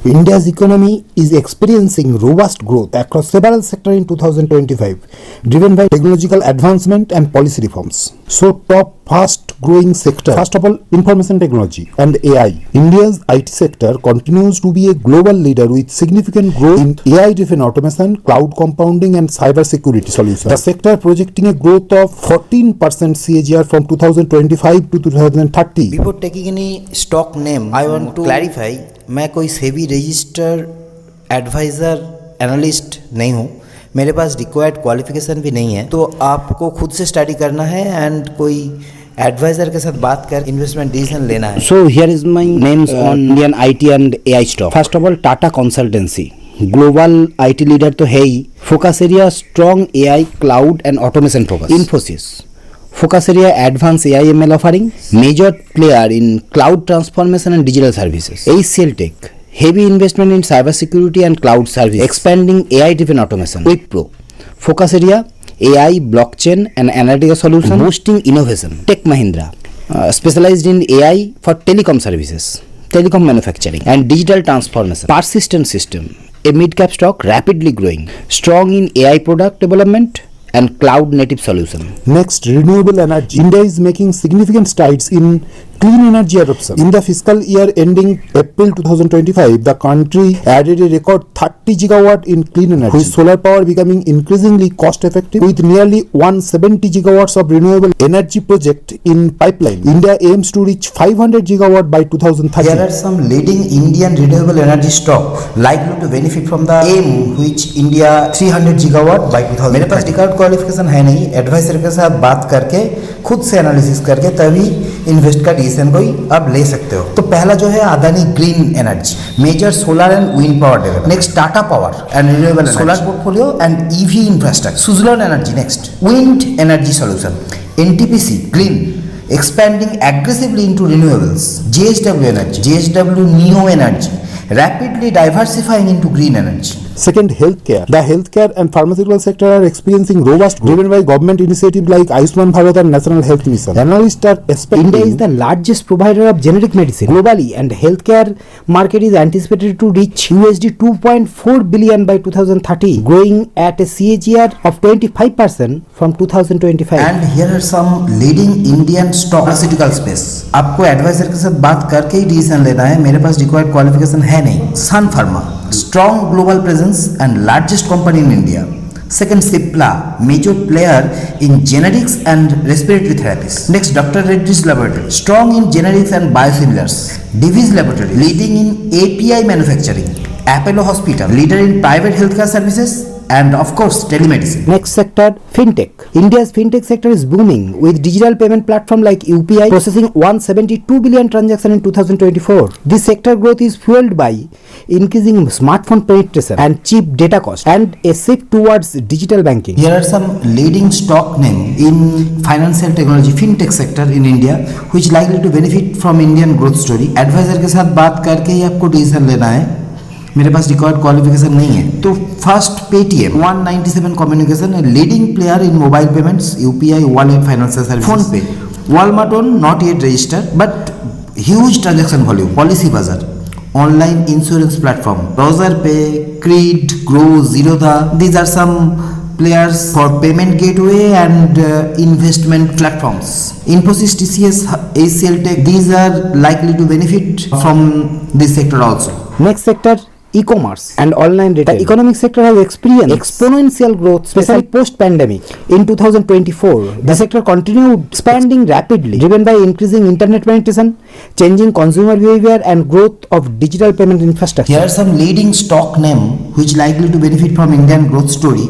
India's economy is experiencing robust growth across several sectors in 2025, driven by technological advancement and policy reforms. So, top fast-growing sector, first of all, information technology and AI. India's IT sector continues to be a global leader with significant growth in AI-driven automation, cloud compounding, and cybersecurity solutions. The sector projecting a growth of 14% CAGR from 2025 to 2030. Before taking any stock name, I want to clarify, मैं कोई SEBI register adviser analyst नहीं हूँ, मेरे पास required qualification भी नहीं है, तो आपको खुद से स्टडी करना है एंड कोई एडवाइजर के साथ बात कर इन्वेस्टमेंट डिसीजन लेना है. So here is my names on Indian IT and AI stock. First of all, Tata Consultancy. Global IT leader तो है ही. Focus area strong AI, cloud and automation focus. Infosys. Focus area advanced AI ML offering. Major player in cloud transformation and digital services. HCL Tech. Heavy investment in cybersecurity and cloud service. Expanding AI driven automation. Wipro. Focus area AI, blockchain and analytical solution, boosting innovation. Tech Mahindra, specialized in AI for telecom services, telecom manufacturing and digital transformation. Persistent System, a mid-cap stock rapidly growing, strong in AI product development and cloud native solution. Next, renewable energy. India is making significant strides in clean energy adoption. In the fiscal year ending April 2025, the country added a record 30 gigawatt in clean energy, with solar power becoming increasingly cost effective. With nearly 170 gigawatts of renewable energy project in pipeline, India aims to reach 500 gigawatt by 2030. There are some leading Indian renewable energy stock likely to benefit from the aim which India 300 gigawatt by 2030. मेरे पास record qualification है नहीं, adviser के साथ बात करके खुद से analysis करके तभी इन्वेस्ट का डिसीजन कोई अब ले सकते हो. तो पहला जो है Adani green energy, major solar and wind power developer. Next Tata power and renewable solar portfolio and EV infrastructure. Suzlon energy. Next wind energy solution. NTPC green, expanding aggressively into renewables. JSW Energy, JSW Neo Energy, rapidly diversifying into green energy. Second, healthcare. The healthcare and pharmaceutical sector are experiencing robust growth, driven by government initiatives like Ayushman Bharat and National Health Mission. Analysts are expecting India is the largest provider of generic medicine globally, and healthcare market is anticipated to reach $2.4 billion by 2030, growing at a CAGR of 25% from 2025. And here are some leading Indian stock pharmaceutical space. आपको adviser के साथ बात करके ही decision लेना है. मेरे पास required qualification है नहीं. सन pharma, strong global presence and largest company in India. Second, Cipla, major player in generics and respiratory therapies. Next, Dr. Reddy's Laboratory, strong in generics and biosimilars. Divi's Laboratory, leading in API manufacturing. Apollo Hospital, leader in private healthcare services. And of course, telemedicine. Next sector, fintech. India's fintech sector is booming, with digital payment platform like UPI processing 172 billion transactions in 2024. This sector growth is fueled by increasing smartphone penetration and cheap data cost and a shift towards digital banking. Here are some leading stock name in financial technology fintech sector in India which likely to benefit from Indian growth story. Advisor के साथ बात करके ही आपको decision लेना है. मेरे पास record qualification नहीं है. तो first Paytm 197 communication, leading player in mobile payments, UPI, wallet, financial service. PhonePe, Walmart own, not yet register but huge transaction volume. Policybazaar, online insurance platform, browser pay, Cred, Groww, Zerodha. These are some players for payment gateway and investment platforms. Infosys, TCS, HCL Tech, these are likely to benefit from this sector also. Next sector, e-commerce and online retail. The economic sector has experienced exponential growth, especially post-pandemic. In 2024, the sector continued expanding rapidly, driven by increasing internet penetration, changing consumer behavior, and growth of digital payment infrastructure. Here are some leading stock name which likely to benefit from Indian growth story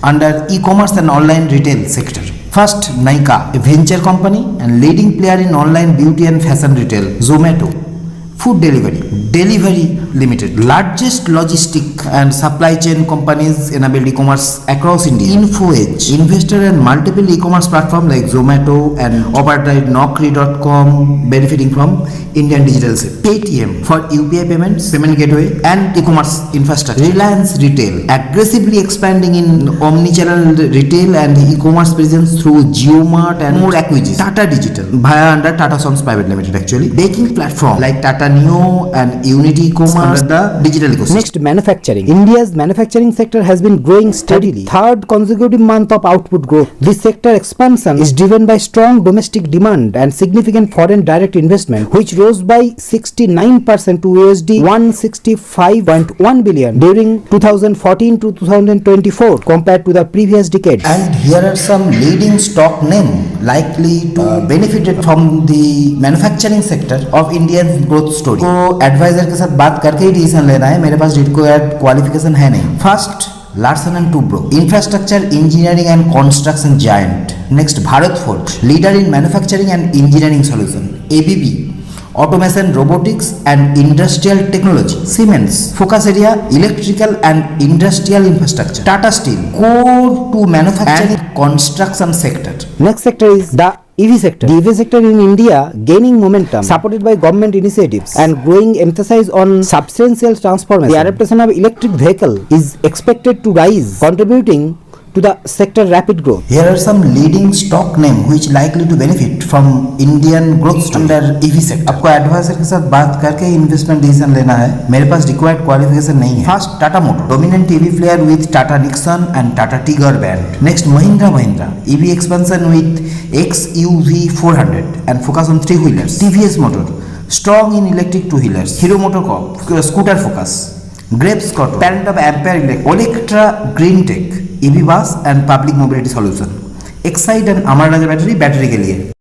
under e-commerce and online retail sector. First, Nykaa, a venture company and leading player in online beauty and fashion retail. Zomato, food delivery. Delivery Limited, largest logistic and supply chain companies enabled e-commerce across India. Info Edge, investor in multiple e-commerce platforms like Zomato and Operatride, Naukri.com, benefiting from Indian digital sector. Paytm for UPI payments, payment gateway and e-commerce infrastructure. Reliance Retail, aggressively expanding in omnichannel retail and e-commerce presence through JioMart and more acquisitions. Tata Digital, via under Tata Sons Private Limited actually. Baking platform like Tata Neo and Unity e-commerce under the digital ecosystem. Next, manufacturing. India's manufacturing sector has been growing steadily. Third consecutive month of output growth. This sector expansion is driven by strong domestic demand and significant foreign direct investment, which rose by 69% to USD 165.1 billion during 2014 to 2024 compared to the previous decade. And here are some leading stock name likely to benefited from the manufacturing sector of Indian growth story. तो adviser के साथ बात करके ही decision लेना है, मेरे पास required qualification है नहीं. First Larsen and Toubro, infrastructure engineering and construction giant. Next, Bharat Forge, leader in manufacturing and engineering solution. ABB, automation, robotics and industrial technology. Siemens, focus area electrical and industrial infrastructure. Tata Steel, core to manufacturing and construction sector. Next sector is the EV sector. The EV sector in India gaining momentum, supported by government initiatives and growing emphasis on substantial transformation. The adaptation of electric vehicle is expected to rise, contributing to the sector rapid growth. Here are some leading stock name which likely to benefit from Indian growth under EV sector. आपको adviser के साथ बात करके investment decision लेना है, मेरे पास required qualification नहीं है. First, Tata motor, dominant EV player with Tata Nexon and Tata Tigor brand. Next, Mahindra EV expansion with XUV 400 and focus on 3 wheelers. TVS Motor, strong in electric 2 wheelers. Hero MotoCorp, scooter focus. Grape Scott, parent of Ampere Electric. Olectra Green Tech, EV bus and public mobility solution. Excite and Amara Raja battery के लिए.